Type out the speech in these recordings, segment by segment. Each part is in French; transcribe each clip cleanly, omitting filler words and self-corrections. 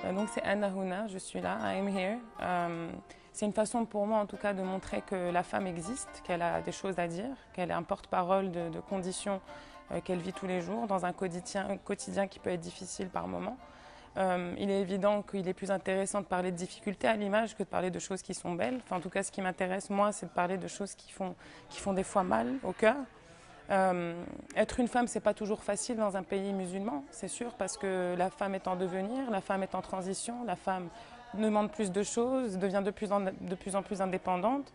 Donc c'est Anna Huna, je suis là, I'm here. C'est une façon pour moi en tout cas de montrer que la femme existe, qu'elle a des choses à dire, qu'elle est un porte-parole de conditions qu'elle vit tous les jours dans un quotidien qui peut être difficile par moments. Il est évident qu'il est plus intéressant de parler de difficultés à l'image que de parler de choses qui sont belles. Enfin, en tout cas, ce qui m'intéresse, moi, c'est de parler de choses qui font des fois mal au cœur. Être une femme, c'est pas toujours facile dans un pays musulman, c'est sûr, parce que la femme est en devenir, la femme est en transition, la femme demande plus de choses, devient de plus en plus indépendante.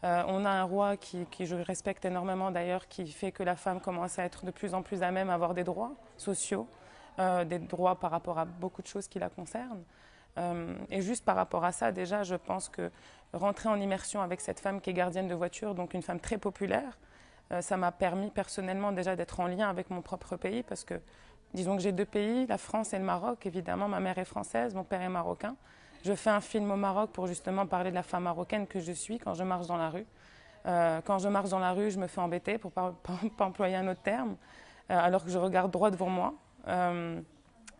On a un roi qui je respecte énormément d'ailleurs, qui fait que la femme commence à être de plus en plus à même à avoir des droits sociaux, des droits par rapport à beaucoup de choses qui la concernent. Et juste par rapport à ça, déjà, je pense que rentrer en immersion avec cette femme qui est gardienne de voiture, donc une femme très populaire, ça m'a permis personnellement déjà d'être en lien avec mon propre pays parce que disons que j'ai deux pays, la France et le Maroc. Évidemment, ma mère est française, mon père est marocain. Je fais un film au Maroc pour justement parler de la femme marocaine que je suis quand je marche dans la rue. Quand je marche dans la rue, je me fais embêter pour ne pas employer un autre terme, alors que je regarde droit devant moi.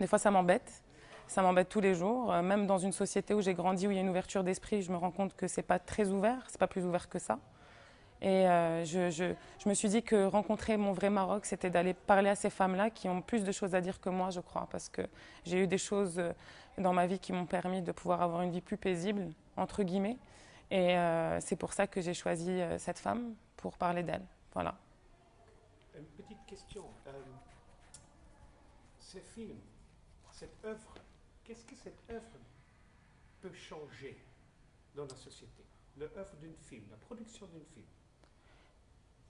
Des fois, ça m'embête. Ça m'embête tous les jours. Même dans une société où j'ai grandi, où il y a une ouverture d'esprit, je me rends compte que c'est pas très ouvert, c'est pas plus ouvert que ça. Et je me suis dit que rencontrer mon vrai Maroc, c'était d'aller parler à ces femmes-là qui ont plus de choses à dire que moi, je crois, parce que j'ai eu des choses dans ma vie qui m'ont permis de pouvoir avoir une vie plus paisible, entre guillemets. Et c'est pour ça que j'ai choisi cette femme pour parler d'elle. Voilà. Une petite question. Ce film, cette œuvre, qu'est-ce que cette œuvre peut changer dans la société? L'œuvre d'un film, la production d'un film.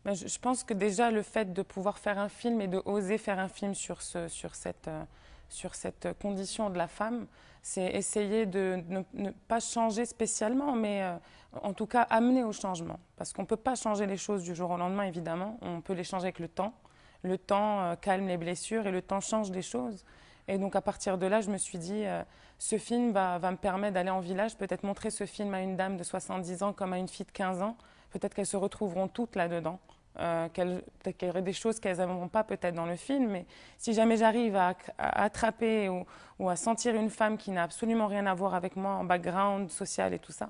Ben, je pense que déjà le fait de pouvoir faire un film et de oser faire un film sur cette condition de la femme, c'est essayer de ne pas changer spécialement, mais en tout cas amener au changement. Parce qu'on ne peut pas changer les choses du jour au lendemain, évidemment. On peut les changer avec le temps. Le temps calme les blessures et le temps change les choses. Et donc à partir de là, je me suis dit, ce film va me permettre d'aller en village, peut-être montrer ce film à une dame de 70 ans comme à une fille de 15 ans. Peut-être qu'elles se retrouveront toutes là-dedans. Peut-être qu'il y aurait des choses qu'elles n'auront pas peut-être dans le film, mais si jamais j'arrive à attraper ou à sentir une femme qui n'a absolument rien à voir avec moi en background social et tout ça,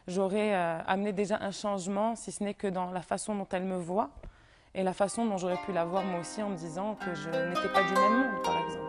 j'aurais amené déjà un changement, si ce n'est que dans la façon dont elle me voit et la façon dont j'aurais pu la voir moi aussi en me disant que je n'étais pas du même monde, par exemple.